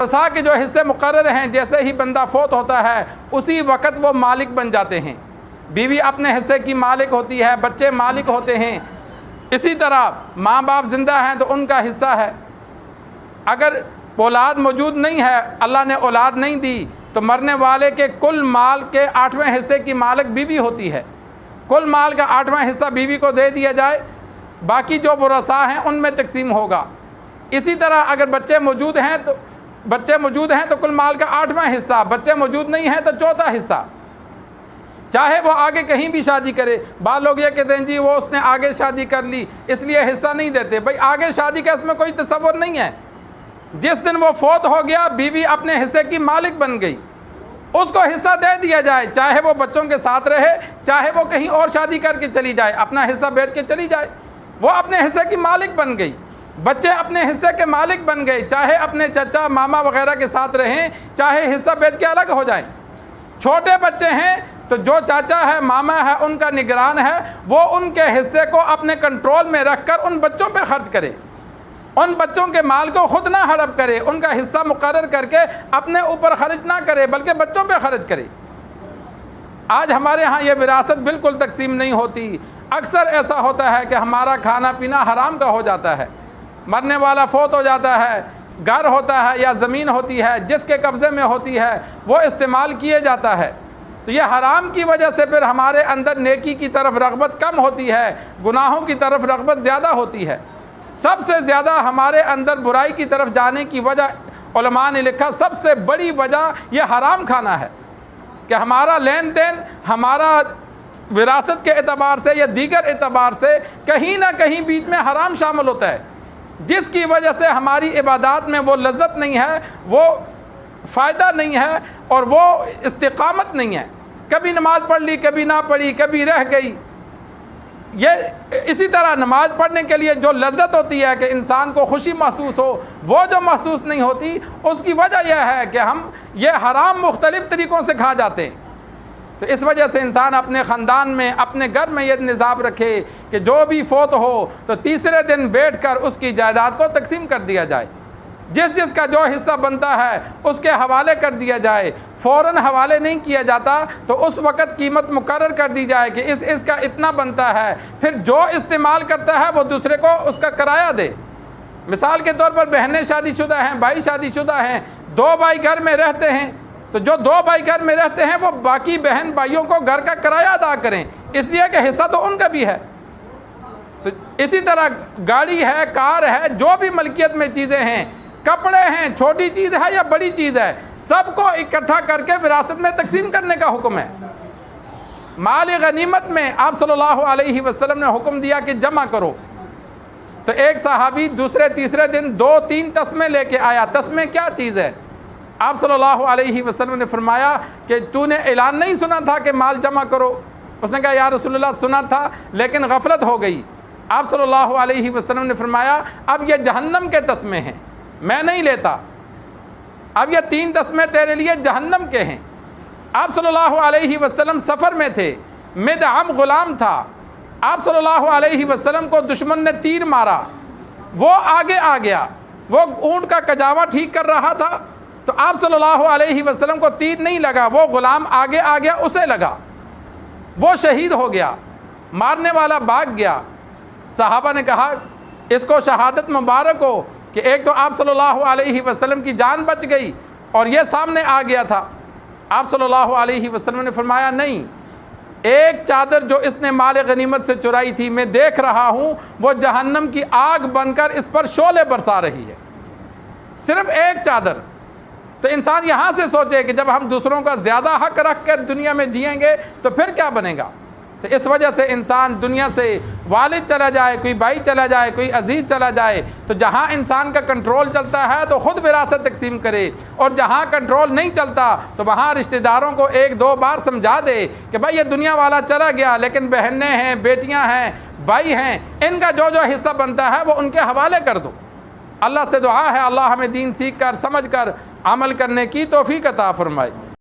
ورثاء کے جو حصے مقرر ہیں، جیسے ہی بندہ فوت ہوتا ہے اسی وقت وہ مالک بن جاتے ہیں۔ بیوی اپنے حصے کی مالک ہوتی ہے، بچے مالک ہوتے ہیں، اسی طرح ماں باپ زندہ ہیں تو ان کا حصہ ہے۔ اگر اولاد موجود نہیں ہے، اللہ نے اولاد نہیں دی، تو مرنے والے کے کل مال کے 8ویں حصے کی مالک بیوی ہوتی ہے۔ کل مال کا 8واں حصہ بیوی کو دے دیا جائے، باقی جو ورثاء ہیں ان میں تقسیم ہوگا۔ اسی طرح اگر بچے موجود ہیں تو کل مال کا 8واں حصہ، بچے موجود نہیں ہیں تو 4تھا حصہ۔ چاہے وہ آگے کہیں بھی شادی کرے، بعض لوگ یہ کہتے ہیں جی وہ اس نے آگے شادی کر لی اس لیے حصہ نہیں دیتے۔ بھائی آگے شادی کا اس میں کوئی تصور نہیں ہے۔ جس دن وہ فوت ہو گیا بیوی اپنے حصے کی مالک بن گئی، اس کو حصہ دے دیا جائے، چاہے وہ بچوں کے ساتھ رہے، چاہے وہ کہیں اور شادی کر کے چلی جائے، اپنا حصہ بیچ کے چلی جائے، وہ اپنے حصے کی مالک بن گئی۔ بچے اپنے حصے کے مالک بن گئے، چاہے اپنے چچا ماما وغیرہ کے ساتھ رہیں، چاہے حصہ بیچ کے الگ ہو جائیں۔ چھوٹے بچے ہیں تو جو چاچا ہے ماما ہے ان کا نگران ہے، وہ ان کے حصے کو اپنے کنٹرول میں رکھ کر ان بچوں پہ خرچ کرے، ان بچوں کے مال کو خود نہ ہڑپ کرے، ان کا حصہ مقرر کر کے اپنے اوپر خرچ نہ کرے بلکہ بچوں پہ خرچ کرے۔ آج ہمارے ہاں یہ وراثت بالکل تقسیم نہیں ہوتی۔ اکثر ایسا ہوتا ہے کہ ہمارا کھانا پینا حرام کا ہو جاتا ہے۔ مرنے والا فوت ہو جاتا ہے، گھر ہوتا ہے یا زمین ہوتی ہے جس کے قبضے میں ہوتی ہے وہ استعمال کیے جاتا ہے، تو یہ حرام کی وجہ سے پھر ہمارے اندر نیکی کی طرف رغبت کم ہوتی ہے، گناہوں کی طرف رغبت زیادہ ہوتی ہے۔ سب سے زیادہ ہمارے اندر برائی کی طرف جانے کی وجہ علماء نے لکھا سب سے بڑی وجہ یہ حرام کھانا ہے، کہ ہمارا لین دین ہمارا وراثت کے اعتبار سے یا دیگر اعتبار سے کہیں نہ کہیں بیچ میں حرام شامل ہوتا ہے، جس کی وجہ سے ہماری عبادات میں وہ لذت نہیں ہے، وہ فائدہ نہیں ہے اور وہ استقامت نہیں ہے۔ کبھی نماز پڑھ لی، کبھی نہ پڑھی، کبھی رہ گئی۔ یہ اسی طرح نماز پڑھنے کے لیے جو لذت ہوتی ہے کہ انسان کو خوشی محسوس ہو، وہ جو محسوس نہیں ہوتی، اس کی وجہ یہ ہے کہ ہم یہ حرام مختلف طریقوں سے کھا جاتے ہیں۔ تو اس وجہ سے انسان اپنے خاندان میں اپنے گھر میں یہ نظام رکھے کہ جو بھی فوت ہو تو تیسرے دن بیٹھ کر اس کی جائیداد کو تقسیم کر دیا جائے، جس کا جو حصہ بنتا ہے اس کے حوالے کر دیا جائے۔ فوراً حوالے نہیں کیا جاتا تو اس وقت قیمت مقرر کر دی جائے کہ اس کا اتنا بنتا ہے، پھر جو استعمال کرتا ہے وہ دوسرے کو اس کا کرایہ دے۔ مثال کے طور پر بہنیں شادی شدہ ہیں، بھائی شادی شدہ ہیں، 2 بھائی گھر میں رہتے ہیں، تو جو 2 بھائی گھر میں رہتے ہیں وہ باقی بہن بھائیوں کو گھر کا کرایہ ادا کریں، اس لیے کہ حصہ تو ان کا بھی ہے۔ تو اسی طرح گاڑی ہے، کار ہے، جو بھی ملکیت میں چیزیں ہیں، کپڑے ہیں، چھوٹی چیز ہے یا بڑی چیز ہے، سب کو اکٹھا کر کے وراثت میں تقسیم کرنے کا حکم ہے۔ مال غنیمت میں آپ صلی اللہ علیہ وسلم نے حکم دیا کہ جمع کرو، تو ایک صحابی دوسرے تیسرے دن 2-3 تسمے لے کے آیا۔ تسمے کیا چیز ہے؟ آپ صلی اللہ علیہ وسلم نے فرمایا کہ تو نے اعلان نہیں سنا تھا کہ مال جمع کرو؟ اس نے کہا یا رسول اللہ سنا تھا لیکن غفلت ہو گئی۔ آپ صلی اللہ علیہ وسلم نے فرمایا اب یہ جہنم کے تسمے ہیں، میں نہیں لیتا، اب یہ 3 تسمے تیرے لیے جہنم کے ہیں۔ آپ صلی اللہ علیہ وسلم سفر میں تھے، مدعم غلام تھا، آپ صلی اللہ علیہ وسلم کو دشمن نے تیر مارا، وہ آگے آ گیا، وہ اونٹ کا کجاوا ٹھیک کر رہا تھا، تو آپ صلی اللہ علیہ وسلم کو تیر نہیں لگا، وہ غلام آگے آ گیا، اسے لگا، وہ شہید ہو گیا، مارنے والا بھاگ گیا۔ صحابہ نے کہا اس کو شہادت مبارک ہو کہ ایک تو آپ صلی اللہ علیہ وسلم کی جان بچ گئی اور یہ سامنے آ گیا تھا۔ آپ صلی اللہ علیہ وسلم نے فرمایا نہیں، ایک چادر جو اس نے مال غنیمت سے چرائی تھی میں دیکھ رہا ہوں وہ جہنم کی آگ بن کر اس پر شعلے برسا رہی ہے، صرف ایک چادر۔ تو انسان یہاں سے سوچے کہ جب ہم دوسروں کا زیادہ حق رکھ کر دنیا میں جئیں گے تو پھر کیا بنے گا۔ تو اس وجہ سے انسان دنیا سے والد چلا جائے، کوئی بھائی چلا جائے، کوئی عزیز چلا جائے، تو جہاں انسان کا کنٹرول چلتا ہے تو خود وراثت تقسیم کرے، اور جہاں کنٹرول نہیں چلتا تو وہاں رشتہ داروں کو 1-2 بار سمجھا دے کہ بھائی یہ دنیا والا چلا گیا لیکن بہنیں ہیں، بیٹیاں ہیں، بھائی ہیں، ان کا جو حصہ بنتا ہے وہ ان کے حوالے کر دو۔ اللہ سے دعا ہے اللہ ہمیں دین سیکھ کر سمجھ کر عمل کرنے کی توفیق عطا فرمائے۔